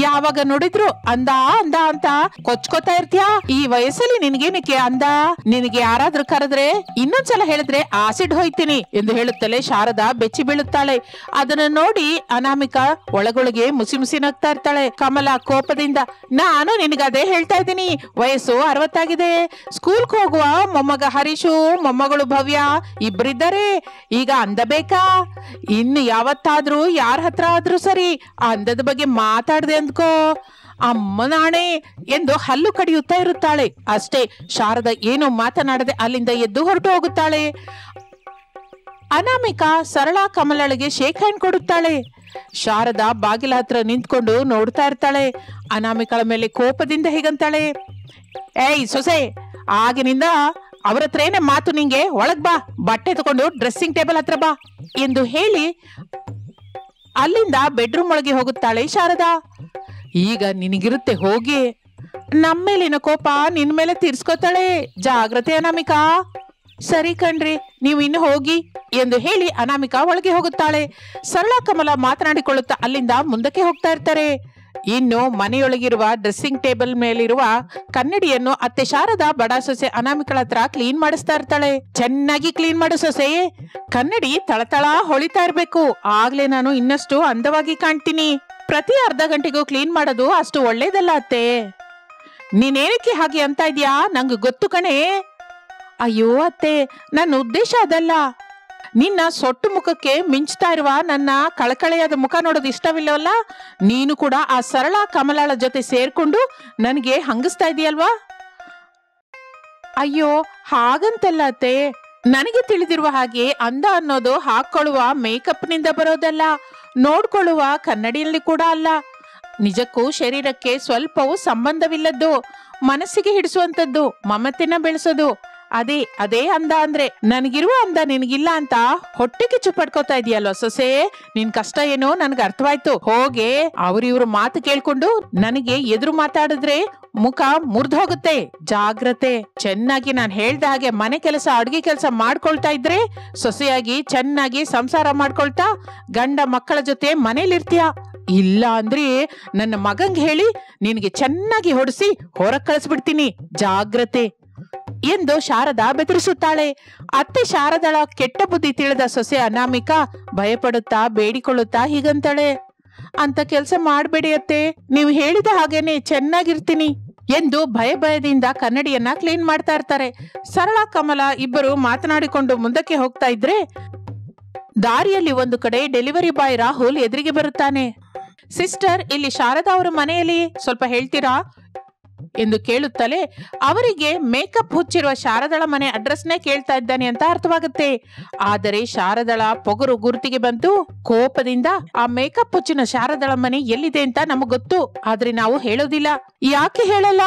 ಯಾವಾಗ ನೋಡಿದ್ರು ಅಂದ ಅಂದ ಅಂತ ಕೊಚ್ಕೋತಾ ಇರ್ತೀಯಾ? ಈ ವಯಸ್ಸಲ್ಲಿ ನಿನ್ಗೇನಕ್ಕೆ ಅಂದ? ನಿನಗೆ ಯಾರಾದ್ರೂ ಕರೆದ್ರೆ ಇನ್ನೊಂದ್ಸಲ ಹೇಳಿದ್ರೆ ಆಸಿಡ್ ಹೋಯ್ತೀನಿ ಎಂದು ಹೇಳುತ್ತಲೇ ಶಾರದಾ ಬೆಚ್ಚಿ ಬೀಳುತ್ತಾಳೆ. ಅದನ್ನು ನೋಡಿ ಅನಾಮಿಕಾ ಒಳಗೊಳಗೆ ಮುಸಿ ಮುಸಿ ನಗ್ತಾ ಇರ್ತಾಳೆ. ಕಮಲ ಕೋಪದಿಂದ, ನಾನು ನಿನಗದೇ ಹೇಳ್ತಾ ಇದ್ದೀನಿ, ವಯಸ್ಸು 60 ಆಗಿದೆ. ಸ್ಕೂಲ್ಗೆ ಹೋಗುವ ಮೊಮ್ಮಗ ಹರೀಶು, ಮೊಮ್ಮಗಳು ಭವ್ಯ ಇಬ್ಬರಿದ್ದಾರೆ. ಈಗ ಅಂದ ಬೇಕಾ? ಇನ್ನು ಯಾವತ್ತಾದ್ರೂ ಯಾರ ಹತ್ರ ಆದ್ರೂ ಸರಿ ಅಂದದ ಬಗ್ಗೆ ಮಾತಾಡ್ದೆ ಅಂದ್ಕೋ, ಅಮ್ಮನಾಣೆ ಎಂದು ಹಲ್ಲು ಕಡಿಯುತ್ತಾ ಇರುತ್ತಾಳೆ. ಅಷ್ಟೇ, ಶಾರದಾ ಏನು ಮಾತನಾಡದೆ ಅಲ್ಲಿಂದ ಎದ್ದು ಹೊರಟು ಹೋಗುತ್ತಾಳೆ. ಅನಾಮಿಕಾ ಸರಳಾ ಕಮಲಳಿಗೆ ಶೇಕ್ ಹ್ಯಾಂಡ್ ಕೊಡುತ್ತಾಳೆ. ಶಾರದಾ ಬಾಗಿಲ ಹತ್ರ ನಿಂತ್ಕೊಂಡು ನೋಡ್ತಾ ಇರ್ತಾಳೆ. ಅನಾಮಿಕಳ ಮೇಲೆ ಕೋಪದಿಂದ ಹೀಗಂತಾಳೆ, ಏಯ್ ಸೊಸೆ, ಆಗಿನಿಂದ ಅವ್ರ ಹತ್ರ ಏನೇ ಮಾತು ನಿಂಗೆ? ಒಳಗ್ ಬಾ, ಬಟ್ಟೆ ತಗೊಂಡು ಡ್ರೆಸ್ಸಿಂಗ್ ಟೇಬಲ್ ಹತ್ರ ಬಾ ಎಂದು ಹೇಳಿ ಅಲ್ಲಿಂದ ಬೆಡ್ರೂಮ್ ಒಳಗೆ ಹೋಗುತ್ತಾಳೆ ಶಾರದಾ. ಈಗ ನಿನಗಿರುತ್ತೆ ಹೋಗಿ, ನಮ್ಮೇಲಿನ ಕೋಪ ನಿನ್ ಮೇಲೆ ತೀರ್ಸ್ಕೊತಾಳೆ. ಜಾಗ್ರತೆ ಅನಾಮಿಕಾ. ಸರಿ ಕಣ್ರಿ, ನೀವು ಇನ್ನು ಹೋಗಿ ಎಂದು ಹೇಳಿ ಅನಾಮಿಕಾ ಒಳಗೆ ಹೋಗುತ್ತಾಳೆ. ಸರಳಾ ಕಮಲ ಮಾತನಾಡಿಕೊಳ್ಳುತ್ತಾ ಅಲ್ಲಿಂದ ಮುಂದಕ್ಕೆ ಹೋಗ್ತಾ ಇರ್ತಾರೆ. ಇನ್ನು ಮನೆಯೊಳಗಿರುವ ಡ್ರೆಸ್ಸಿಂಗ್ ಟೇಬಲ್ ಮೇಲಿರುವ ಕನ್ನಡಿಯನ್ನು ಅತ್ತೆ ಶಾರದಾ ಬಡ ಸೊಸೆ ಅನಾಮಿಕಳ ಹತ್ರ ಕ್ಲೀನ್ ಮಾಡಿಸ್ತಾ ಇರ್ತಾಳೆ. ಚೆನ್ನಾಗಿ ಕ್ಲೀನ್ ಮಾಡು ಸೊಸೆ, ಕನ್ನಡಿ ತಳತಳ ಹೊಳಿತಾ ಇರ್ಬೇಕು, ಆಗ್ಲೇ ನಾನು ಇನ್ನಷ್ಟು ಅಂದವಾಗಿ ಕಾಣ್ತೀನಿ. ಪ್ರತಿ ಅರ್ಧ ಗಂಟೆಗೂ ಕ್ಲೀನ್ ಮಾಡೋದು ಅಷ್ಟು ಒಳ್ಳೇದಲ್ಲ ಅತ್ತೆ. ನೀನೇನಕ್ಕೆ ಹಾಗೆ ಅಂತ ಇದ್ಯಾ? ನಂಗೆ ಗೊತ್ತು ಕಣೆ. ಅಯ್ಯೋ ಅತ್ತೆ, ನನ್ನ ಉದ್ದೇಶ ಅದಲ್ಲ. ನಿನ್ನ ಸೊಟ್ಟು ಮುಖಕ್ಕೆ ಮಿಂಚ್ತಾ ಇರುವ ನನ್ನ ಕಳಕಳೆಯಾದ ಮುಖ ನೋಡೋದು ಇಷ್ಟವಿಲ್ಲವಲ್ಲ? ನೀನು ಕೂಡ ಆ ಸರಳಾ ಕಮಲಳ ಜೊತೆ ಸೇರ್ಕೊಂಡು ನನಗೆ ಹಂಗಿಸ್ತಾ ಇದೆಯಲ್ವಾ? ಅಯ್ಯೋ ಹಾಗಂತಲ್ಲ ಅತ್ತೆ, ನನಗೆ ತಿಳಿದಿರುವ ಹಾಗೆ ಅಂದ ಅನ್ನೋದು ಹಾಕೊಳ್ಳುವ ಮೇಕಪ್ ನಿಂದ ಬರೋದಲ್ಲ, ನೋಡ್ಕೊಳ್ಳುವ ಕನ್ನಡಿಯಲ್ಲಿ ಕೂಡ ಅಲ್ಲ. ನಿಜಕ್ಕೂ ಶರೀರಕ್ಕೆ ಸ್ವಲ್ಪವೂ ಸಂಬಂಧವಿಲ್ಲದ್ದು, ಮನಸ್ಸಿಗೆ ಹಿಡಿಸುವಂತದ್ದು, ಮಮತೆನ ಬೆಳೆಸೋದು. ಅದೇ ಅಂದ ಅಂದ್ರೆ. ನನಗಿರುವ ಅಂದ ನಿನಗಿಲ್ಲ ಅಂತ ಹೊಟ್ಟೆ ಕಿಚ್ಚು ಪಡ್ಕೋತಾ ಇದೆಯಲ್ವ ಸೊಸೆ? ನಿನ್ ಕಷ್ಟ ಏನೋ ನನ್ಗೆ ಅರ್ಥವಾಯ್ತು. ಹೋಗೆ ಅವ್ರಿವ್ರ ಮಾತು ಕೇಳ್ಕೊಂಡು ನನಗೆ ಎದುರು ಮಾತಾಡಿದ್ರೆ ಮುಖ ಮುರಿದು ಹೋಗುತ್ತೆ. ಜಾಗ್ರತೆ. ಚೆನ್ನಾಗಿ ನಾನು ಹೇಳ್ದ ಹಾಗೆ ಮನೆ ಕೆಲಸ ಅಡುಗೆ ಕೆಲಸ ಮಾಡ್ಕೊಳ್ತಾ ಇದ್ರೆ ಸೊಸೆಯಾಗಿ ಚೆನ್ನಾಗಿ ಸಂಸಾರ ಮಾಡ್ಕೊಳ್ತಾ ಗಂಡ ಮಕ್ಕಳ ಜೊತೆ ಮನೇಲಿರ್ತೀಯ. ಇಲ್ಲ ಅಂದ್ರೆ ನನ್ನ ಮಗಂಗೆ ಹೇಳಿ ನಿನಗೆ ಚೆನ್ನಾಗಿ ಹೊಡಿಸಿ ಹೊರಗೆ ಕಳಿಸ್ಬಿಡ್ತೀನಿ. ಜಾಗ್ರತೆ ಎಂದು ಶಾರದಾ ಬೆದರಿಸುತ್ತಾಳೆ. ಅತ್ತೆ ಶಾರದಳ ಕೆಟ್ಟ ಬುದ್ಧಿ ತಿಳಿದ ಸೊಸೆ ಅನಾಮಿಕಾ ಭಯಪಡುತ್ತಾ ಬೇಡಿಕೊಳ್ಳುತ್ತಾ ಹೀಗಂತಾಳೆ, ಅಂತ ಕೆಲಸ ಮಾಡಬೇಡಿ ಅತ್ತೆ, ನೀವು ಹೇಳಿದ ಹಾಗೇನೆ ಚೆನ್ನಾಗಿರ್ತೀನಿ ಎಂದು ಭಯದಿಂದ ಕನ್ನಡಿಯನ್ನ ಕ್ಲೀನ್ ಮಾಡ್ತಾ ಇರ್ತಾರೆ. ಸರಳಾ ಕಮಲ ಇಬ್ಬರು ಮಾತನಾಡಿಕೊಂಡು ಮುಂದಕ್ಕೆ ಹೋಗ್ತಾ ಇದ್ರೆ ದಾರಿಯಲ್ಲಿ ಒಂದು ಕಡೆ ಡೆಲಿವರಿ ಬಾಯ್ ರಾಹುಲ್ ಎದುರಿಗೆ ಬರುತ್ತಾನೆ. ಸಿಸ್ಟರ್, ಇಲ್ಲಿ ಶಾರದಾ ಅವರ ಮನೆಯಲ್ಲಿ ಸ್ವಲ್ಪ ಹೇಳ್ತೀರಾ ಎಂದು ಕೇಳುತ್ತಲೇ ಅವರಿಗೆ ಮೇಕಪ್ ಹುಚ್ಚಿರುವ ಶಾರದಳ ಮನೆ ಅಡ್ರೆಸ್ನೇ ಕೇಳ್ತಾ ಇದ್ದಾನೆ ಅಂತ ಅರ್ಥವಾಗುತ್ತೆ. ಆದರೆ ಶಾರದಳ ಪೊಗರು ಗುರುತಿಗೆ ಬಂತು. ಕೋಪದಿಂದ, ಆ ಮೇಕಪ್ ಹುಚ್ಚಿನ ಶಾರದಳ ಮನೆ ಎಲ್ಲಿದೆ ಅಂತ ನಮಗ್ ಗೊತ್ತು, ಆದ್ರೆ ನಾವು ಹೇಳೋದಿಲ್ಲ. ಯಾಕೆ ಹೇಳಲ್ಲ?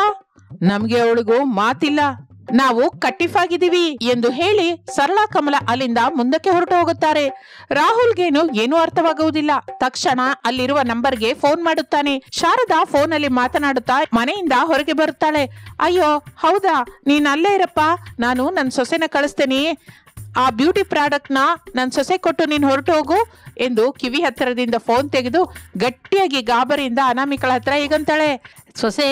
ನಮ್ಗೆ ಅವಳಿಗೂ ಮಾತಿಲ್ಲ, ನಾವು ಕಟ್ಟಿಫಾಗಿದ್ದೀವಿ ಎಂದು ಹೇಳಿ ಸರಳಾ ಕಮಲ ಅಲ್ಲಿಂದ ಮುಂದಕ್ಕೆ ಹೊರಟು ಹೋಗುತ್ತಾರೆ. ರಾಹುಲ್ಗೇನು ಏನೂ ಅರ್ಥವಾಗುವುದಿಲ್ಲ. ತಕ್ಷಣ ಅಲ್ಲಿರುವ ನಂಬರ್ಗೆ ಫೋನ್ ಮಾಡುತ್ತಾನೆ. ಶಾರದಾ ಫೋನ್ ಅಲ್ಲಿ ಮಾತನಾಡುತ್ತಾ ಮನೆಯಿಂದ ಹೊರಗೆ ಬರುತ್ತಾಳೆ. ಅಯ್ಯೋ ಹೌದಾ, ನೀನ್ ಅಲ್ಲೇ ಇರಪ್ಪ, ನಾನು ನನ್ನ ಸೊಸೆನ ಕಳಿಸ್ತೇನೆ, ಆ ಬ್ಯೂಟಿ ಪ್ರಾಡಕ್ಟ್ ನ ನನ್ ಸೊಸೆ ಕೊಟ್ಟು ನೀನ್ ಹೊರಟು ಹೋಗು ಎಂದು ಕಿವಿ ಹತ್ತಿರದಿಂದ ಫೋನ್ ತೆಗೆದು ಗಟ್ಟಿಯಾಗಿ ಗಾಬರಿಯಿಂದ ಅನಾಮಿಕಳ ಹತ್ರ ಹೀಗಂತಾಳೆ. ಸೊಸೆ,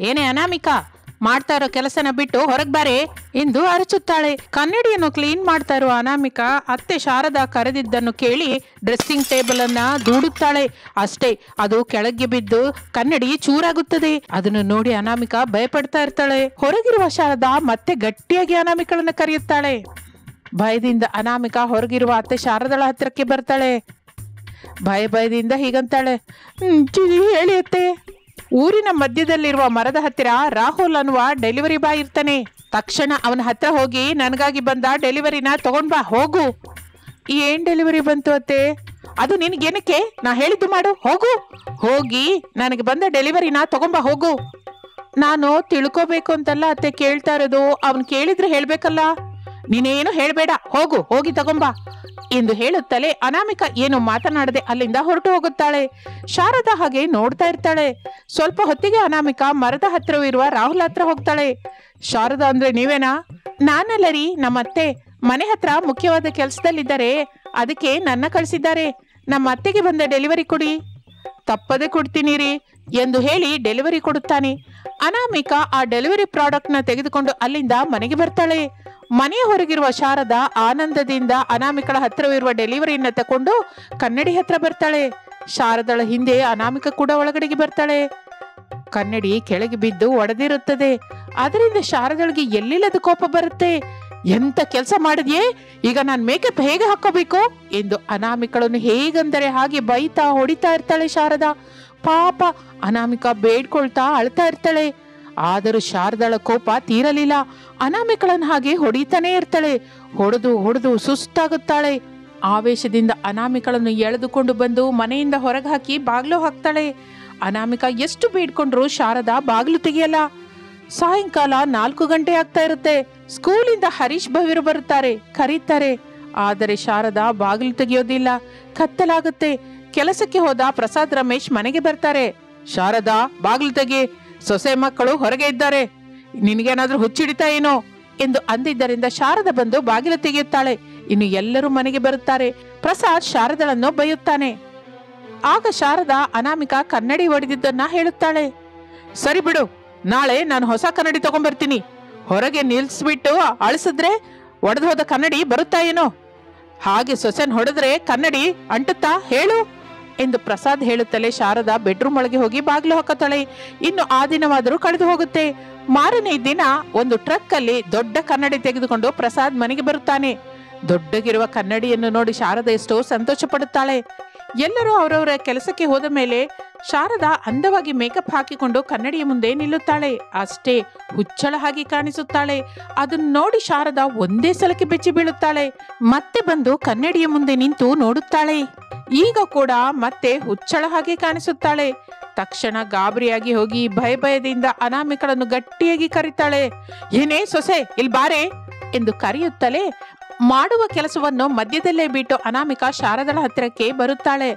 ಏನೇ ಅನಾಮಿಕಾ, ಮಾಡ್ತಾ ಇರೋ ಕೆಲಸನ ಬಿಟ್ಟು ಹೊರಗ್ ಬಾರೆ ಎಂದು ಅರಚುತ್ತಾಳೆ. ಕನ್ನಡಿಯನ್ನು ಕ್ಲೀನ್ ಮಾಡ್ತಾ ಇರುವ ಅನಾಮಿಕಾ ಅತ್ತೆ ಶಾರದಾ ಕರೆದಿದ್ದನ್ನು ಕೇಳಿ ಡ್ರೆಸ್ಸಿಂಗ್ ಟೇಬಲ್ ಅನ್ನ ದೂಡುತ್ತಾಳೆ. ಅಷ್ಟೇ, ಅದು ಕೆಳಗೆ ಬಿದ್ದು ಕನ್ನಡಿ ಚೂರಾಗುತ್ತದೆ. ಅದನ್ನು ನೋಡಿ ಅನಾಮಿಕಾ ಭಯಪಡ್ತಾ ಇರ್ತಾಳೆ. ಹೊರಗಿರುವ ಶಾರದಾ ಮತ್ತೆ ಗಟ್ಟಿಯಾಗಿ ಅನಾಮಿಕಳನ್ನ ಕರೆಯುತ್ತಾಳೆ. ಭಯದಿಂದ ಅನಾಮಿಕಾ ಹೊರಗಿರುವ ಅತ್ತೆ ಶಾರದಳ ಹತ್ತಿರಕ್ಕೆ ಬರ್ತಾಳೆ. ಭಯದಿಂದ ಹೀಗಂತಾಳೆ, ಹೇಳಿ ಅತ್ತೆ. ಊರಿನ ಮಧ್ಯದಲ್ಲಿರುವ ಮರದ ಹತ್ತಿರ ರಾಹುಲ್ ಅನ್ನುವ ಡೆಲಿವರಿ ಬಾಯ್ ಇರ್ತಾನೆ. ತಕ್ಷಣ ಅವನ ಹತ್ರ ಹೋಗಿ ನನಗಾಗಿ ಬಂದ ಡೆಲಿವರಿನ ತಗೊಂಡ್ ಬಾ, ಹೋಗು. ಏನ್ ಡೆಲಿವರಿ ಬಂತು ಅತ್ತೆ? ಅದು ನಿನಗೇನಕ್ಕೆ? ನಾ ಹೇಳಿದ್ದು ಮಾಡು, ಹೋಗು. ಹೋಗಿ ನನಗೆ ಬಂದ ಡೆಲಿವರಿನ ತಗೊಂಬ, ಹೋಗು. ನಾನು ತಿಳ್ಕೋಬೇಕು ಅಂತಲ್ಲ ಅತ್ತೆ ಕೇಳ್ತಾ ಇರೋದು, ಅವನ್ ಕೇಳಿದ್ರೆ ಹೇಳ್ಬೇಕಲ್ಲ. ನೀನೇನು ಹೇಳ್ಬೇಡ, ಹೋಗು, ಹೋಗಿ ತಗೊಂಬ ಎಂದು ಹೇಳುತ್ತಲೇ ಅನಾಮಿಕಾ ಏನು ಮಾತನಾಡದೆ ಅಲ್ಲಿಂದ ಹೊರಟು ಹೋಗುತ್ತಾಳೆ. ಶಾರದಾ ಹಾಗೆ ನೋಡ್ತಾ ಇರ್ತಾಳೆ. ಸ್ವಲ್ಪ ಹೊತ್ತಿಗೆ ಅನಾಮಿಕಾ ಮರದ ಹತ್ತಿರವಿರುವ ರಾಹುಲ್ ಹತ್ರ ಹೋಗ್ತಾಳೆ. ಶಾರದಾ ಅಂದ್ರೆ ನೀವೇನಾ? ನಾನಲ್ಲ ರೀ, ನಮ್ಮತ್ತೆ ಮನೆ ಹತ್ರ ಮುಖ್ಯವಾದ ಕೆಲಸದಲ್ಲಿದ್ದಾರೆ, ಅದಕ್ಕೆ ನನ್ನ ಕಳಿಸಿದ್ದಾರೆ. ನಮ್ಮ ಅತ್ತೆಗೆ ಬಂದ ಡೆಲಿವರಿ ಕೊಡಿ. ತಪ್ಪದೆ ಕೊಡ್ತೀನಿ ರೀ ಎಂದು ಹೇಳಿ ಡೆಲಿವರಿ ಕೊಡುತ್ತಾನೆ. ಅನಾಮಿಕಾ ಆ ಡೆಲಿವರಿ ಪ್ರಾಡಕ್ಟ್ ನ ತೆಗೆದುಕೊಂಡು ಅಲ್ಲಿಂದ ಮನೆಗೆ ಬರ್ತಾಳೆ. ಮನೆಯ ಹೊರಗಿರುವ ಶಾರದಾ ಆನಂದದಿಂದ ಅನಾಮಿಕಳ ಹತ್ತಿರವಿರುವ ಡೆಲಿವರಿಯನ್ನ ತಕೊಂಡು ಕನ್ನಡಿ ಹತ್ರ ಬರ್ತಾಳೆ. ಶಾರದಳ ಹಿಂದೆ ಅನಾಮಿಕಾ ಕೂಡ ಒಳಗಡೆಗೆ ಬರ್ತಾಳೆ. ಕನ್ನಡಿ ಕೆಳಗೆ ಬಿದ್ದು ಒಡೆದಿರುತ್ತದೆ. ಅದರಿಂದ ಶಾರದಳಿಗೆ ಎಲ್ಲಿಲ್ಲದ ಕೋಪ ಬರುತ್ತೆ. ಎಂತ ಕೆಲಸ ಮಾಡಿದ್ಯೇ, ಈಗ ನಾನು ಮೇಕಪ್ ಹೇಗೆ ಹಾಕೋಬೇಕು ಎಂದು ಅನಾಮಿಕಳನ್ನು ಹೇಗಂದರೆ ಹಾಗೆ ಬೈತಾ ಹೊಡಿತಾ ಇರ್ತಾಳೆ ಶಾರದಾ. ಪಾಪ ಅನಾಮಿಕಾ ಬೇಡ್ಕೊಳ್ತಾ ಅಳ್ತಾ ಇರ್ತಾಳೆ. ಆದರೂ ಶಾರದಳ ಕೋಪ ತೀರಲಿಲ್ಲ. ಅನಾಮಿಕಳನ್ನು ಹಾಗೆ ಹೊಡಿತಾನೆ ಇರ್ತಾಳೆ. ಹೊಡೆದು ಸುಸ್ತಾಗುತ್ತಾಳೆ. ಆವೇಶದಿಂದ ಅನಾಮಿಕಳನ್ನು ಎಳೆದುಕೊಂಡು ಬಂದು ಮನೆಯಿಂದ ಹೊರಗೆ ಹಾಕಿ ಬಾಗಿಲು ಹಾಕ್ತಾಳೆ. ಅನಾಮಿಕಾ ಎಷ್ಟು ಬೇಡ್ಕೊಂಡ್ರು ಶಾರದಾ ಬಾಗಿಲು ತೆಗೆಯಲ್ಲ. ಸಾಯಂಕಾಲ 4 ಗಂಟೆ ಆಗ್ತಾ ಇರುತ್ತೆ. ಸ್ಕೂಲಿಂದ ಹರೀಶ್ ಭವಿರು ಬರುತ್ತಾರೆ, ಕರೀತಾರೆ. ಆದರೆ ಶಾರದಾ ಬಾಗಿಲು ತೆಗೆಯೋದಿಲ್ಲ. ಕತ್ತಲಾಗುತ್ತೆ. ಕೆಲಸಕ್ಕೆ ಹೋದ ಪ್ರಸಾದ್ ರಮೇಶ್ ಮನೆಗೆ ಬರ್ತಾರೆ. ಶಾರದಾ ಬಾಗಿಲು ತೆಗಿ, ಸೊಸೆ ಮಕ್ಕಳು ಹೊರಗೆ ಇದ್ದಾರೆ, ನಿನಗೇನಾದ್ರೂ ಹುಚ್ಚಿಡಿತಾ ಏನೋ ಎಂದು ಅಂದಿದ್ದರಿಂದ ಶಾರದಾ ಬಂದು ಬಾಗಿಲು ತೆಗೆಯುತ್ತಾಳೆ. ಇನ್ನು ಎಲ್ಲರೂ ಮನೆಗೆ ಬರುತ್ತಾರೆ. ಪ್ರಸಾದ್ ಶಾರದಳನ್ನು ಬೈಯುತ್ತಾನೆ. ಆಗ ಶಾರದಾ ಅನಾಮಿಕಾ ಕನ್ನಡಿ ಒಡೆದಿದ್ದನ್ನ ಹೇಳುತ್ತಾಳೆ. ಸರಿ ಬಿಡು, ನಾಳೆ ನಾನು ಹೊಸ ಕನ್ನಡಿ ತಗೊಂಡ್ಬರ್ತೀನಿ. ಹೊರಗೆ ನಿಲ್ಸ್ಬಿಟ್ಟು ಅಳಿಸಿದ್ರೆ ಒಡೆದು ಹೋದ ಕನ್ನಡಿ ಬರುತ್ತಾ ಏನೋ? ಹಾಗೆ ಸೊಸೆನ್ ಹೊಡೆದ್ರೆ ಕನ್ನಡಿ ಅಂಟುತ್ತಾ ಹೇಳು ಎಂದು ಪ್ರಸಾದ್ ಹೇಳುತ್ತಲೇ ಶಾರದಾ ಬೆಡ್ರೂಮ್ ಒಳಗೆ ಹೋಗಿ ಬಾಗಿಲು ಹಾಕುತ್ತಾಳೆ. ಇನ್ನು ಆ ದಿನವಾದರೂ ಕಳೆದು ಹೋಗುತ್ತೆ. ಮಾರನೇ ದಿನ ಒಂದು ಟ್ರಕ್ ಅಲ್ಲಿ ದೊಡ್ಡ ಕನ್ನಡಿ ತೆಗೆದುಕೊಂಡು ಪ್ರಸಾದ್ ಮನೆಗೆ ಬರುತ್ತಾನೆ. ದೊಡ್ಡಗಿರುವ ಕನ್ನಡಿಯನ್ನು ನೋಡಿ ಶಾರದಾ ಎಷ್ಟೋ ಸಂತೋಷ ಪಡುತ್ತಾಳೆ. ಎಲ್ಲರೂ ಅವರವರ ಕೆಲಸಕ್ಕೆ ಹೋದ ಮೇಲೆ ಶಾರದಾ ಅಂದವಾಗಿ ಮೇಕಪ್ ಹಾಕಿಕೊಂಡು ಕನ್ನಡಿಯ ಮುಂದೆ ನಿಲ್ಲುತ್ತಾಳೆ. ಅಷ್ಟೇ, ಹುಚ್ಚಳ ಹಾಗೆ ಕಾಣಿಸುತ್ತಾಳೆ. ಅದನ್ನು ನೋಡಿ ಶಾರದಾ ಒಂದೇ ಸಲಕ್ಕೆ ಬೆಚ್ಚಿ ಬೀಳುತ್ತಾಳೆ. ಮತ್ತೆ ಬಂದು ಕನ್ನಡಿಯ ಮುಂದೆ ನಿಂತು ನೋಡುತ್ತಾಳೆ. ಈಗ ಕೂಡ ಮತ್ತೆ ಹುಚ್ಚಳ ಹಾಗೆ ಕಾಣಿಸುತ್ತಾಳೆ. ತಕ್ಷಣ ಗಾಬರಿಯಾಗಿ ಹೋಗಿ ಭಯದಿಂದ ಅನಾಮಿಕಳನ್ನು ಗಟ್ಟಿಯಾಗಿ ಕರೀತಾಳೆ. ಏನೇ ಸೊಸೆ, ಇಲ್ಲಿ ಬಾರೆ ಎಂದು ಕರೆಯುತ್ತಲೇ ಮಾಡುವ ಕೆಲಸವನ್ನು ಮಧ್ಯದಲ್ಲೇ ಬಿಟ್ಟು ಅನಾಮಿಕಾ ಶಾರದಳ ಹತ್ತಿರಕ್ಕೆ ಬರುತ್ತಾಳೆ.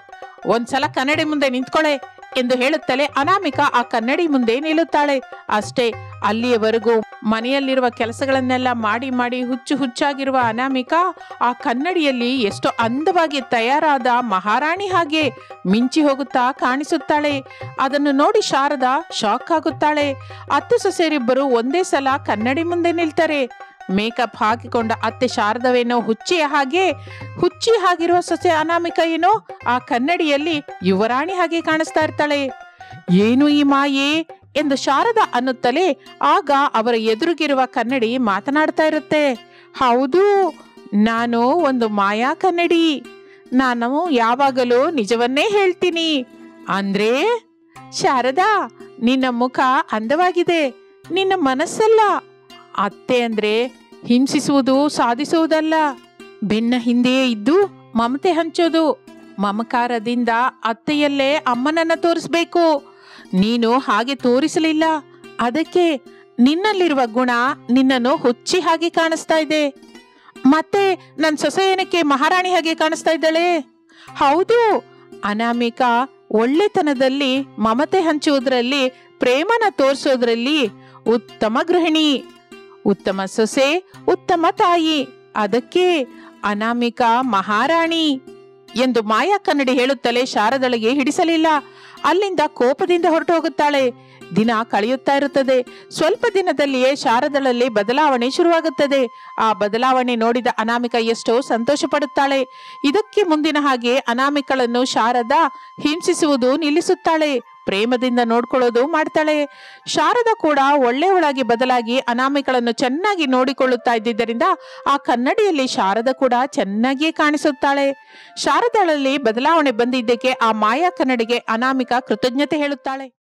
ಒಂದ್ಸಲ ಕನ್ನಡಿ ಮುಂದೆ ನಿಂತ್ಕೊಳ್ಳೆ ಎಂದು ಹೇಳುತ್ತಲೇ ಅನಾಮಿಕಾ ಆ ಕನ್ನಡಿ ಮುಂದೆ ನಿಲ್ಲುತ್ತಾಳೆ. ಅಷ್ಟೇ, ಅಲ್ಲಿಯವರೆಗೂ ಮನೆಯಲ್ಲಿರುವ ಕೆಲಸಗಳನ್ನೆಲ್ಲ ಮಾಡಿ ಹುಚ್ಚಾಗಿರುವ ಅನಾಮಿಕಾ ಆ ಕನ್ನಡಿಯಲ್ಲಿ ಎಷ್ಟು ಅಂದವಾಗಿ ತಯಾರಾದ ಮಹಾರಾಣಿ ಹಾಗೆ ಮಿಂಚಿ ಹೋಗುತ್ತಾ ಕಾಣಿಸುತ್ತಾಳೆ. ಅದನ್ನು ನೋಡಿ ಶಾರದಾ ಶಾಕ್ ಆಗುತ್ತಾಳೆ. ಅತ್ತೆ ಸೊಸೆಯರಿಬ್ಬರು ಒಂದೇ ಸಲ ಕನ್ನಡಿ ಮುಂದೆ ನಿಲ್ತಾರೆ. ಮೇಕಪ್ ಹಾಕಿಕೊಂಡ ಅತ್ತೆ ಶಾರದವೇನೋ ಹುಚ್ಚಿ ಹಾಗಿರುವ ಸೊಸೆ ಅನಾಮಿಕಾ ಏನೋ ಆ ಕನ್ನಡಿಯಲ್ಲಿ ಯುವರಾಣಿ ಹಾಗೆ ಕಾಣಿಸ್ತಾ ಇರ್ತಾಳೆ. ಏನು ಈ ಮಾಯೆ ಎಂದು ಶಾರದಾ ಅನ್ನುತ್ತಲೇ ಆಗ ಅವರ ಎದುರಿಗಿರುವ ಕನ್ನಡಿ ಮಾತನಾಡ್ತಾ ಇರುತ್ತೆ. ಹೌದು, ನಾನು ಒಂದು ಮಾಯಾ ಕನ್ನಡಿ. ನಾನು ಯಾವಾಗಲೂ ನಿಜವನ್ನೇ ಹೇಳ್ತೀನಿ. ಅಂದ್ರೆ ಶಾರದಾ, ನಿನ್ನ ಮುಖ ಅಂದವಾಗಿದೆ, ನಿನ್ನ ಮನಸ್ಸಲ್ಲ. ಅತ್ತೆ ಅಂದ್ರೆ ಹಿಂಸಿಸುವುದು, ಸಾಧಿಸುವುದಲ್ಲ. ಬೆನ್ನ ಹಿಂದೆಯೇ ಇದ್ದು ಮಮತೆ ಹಂಚೋದು. ಮಮಕಾರದಿಂದ ಅತ್ತೆಯಲ್ಲೇ ಅಮ್ಮನನ್ನ ತೋರಿಸ್ಬೇಕು. ನೀನು ಹಾಗೆ ತೋರಿಸಲಿಲ್ಲ. ಅದಕ್ಕೆ ನಿನ್ನಲ್ಲಿರುವ ಗುಣ ನಿನ್ನನ್ನು ಹುಚ್ಚಿ ಹಾಗೆ ಕಾಣಿಸ್ತಾ ಇದೆ. ಮತ್ತೆ ನನ್ನ ಸೊಸೆಯನಕ್ಕೆ ಮಹಾರಾಣಿ ಹಾಗೆ ಕಾಣಿಸ್ತಾ ಇದ್ದಾಳೆ. ಹೌದು, ಅನಾಮಿಕಾ ಒಳ್ಳೆತನದಲ್ಲಿ, ಮಮತೆ ಹಂಚುವುದರಲ್ಲಿ, ಪ್ರೇಮನ ತೋರಿಸೋದ್ರಲ್ಲಿ ಉತ್ತಮ ಗೃಹಿಣಿ, ಉತ್ತಮ ಸೊಸೆ, ಉತ್ತಮ ತಾಯಿ. ಅದಕ್ಕೆ ಅನಾಮಿಕಾ ಮಹಾರಾಣಿ. ಎಂದು ಮಾಯಾ ಕನ್ನಡಿ ಹೇಳುತ್ತಲೇ ಶಾರದಳಿಗೆ ಹಿಡಿಸಲಿಲ್ಲ. ಅಲ್ಲಿಂದ ಕೋಪದಿಂದ ಹೊರಟು ಹೋಗುತ್ತಾಳೆ. ದಿನ ಕಳೆಯುತ್ತಾ ಇರುತ್ತದೆ. ಸ್ವಲ್ಪ ದಿನದಲ್ಲಿಯೇ ಶಾರದಳಲ್ಲಿ ಬದಲಾವಣೆ ಶುರುವಾಗುತ್ತದೆ. ಆ ಬದಲಾವಣೆ ನೋಡಿದ ಅನಾಮಿಕ ಎಷ್ಟೋ ಸಂತೋಷ ಪಡುತ್ತಾಳೆ. ಇದಕ್ಕೆ ಮುಂದಿನ ಹಾಗೆ ಅನಾಮಿಕಳನ್ನು ಶಾರದಾ ಹಿಂಸಿಸುವುದು ನಿಲ್ಲಿಸುತ್ತಾಳೆ. ಪ್ರೇಮದಿಂದ ನೋಡ್ಕೊಳ್ಳೋದು ಮಾಡ್ತಾಳೆ. ಶಾರದಾ ಕೂಡ ಒಳ್ಳೆಯವಳಾಗಿ ಬದಲಾಗಿ ಅನಾಮಿಕಳನ್ನು ಚೆನ್ನಾಗಿ ನೋಡಿಕೊಳ್ಳುತ್ತಾ ಇದ್ದಿದ್ದರಿಂದ ಆ ಕನ್ನಡಿಯಲ್ಲಿ ಶಾರದಾ ಕೂಡ ಚೆನ್ನಾಗಿಯೇ ಕಾಣಿಸುತ್ತಾಳೆ. ಶಾರದಳಲ್ಲಿ ಬದಲಾವಣೆ ಬಂದಿದ್ದಕ್ಕೆ ಆ ಮಾಯಾ ಕನ್ನಡಿಗೆ ಅನಾಮಿಕ ಕೃತಜ್ಞತೆ ಹೇಳುತ್ತಾಳೆ.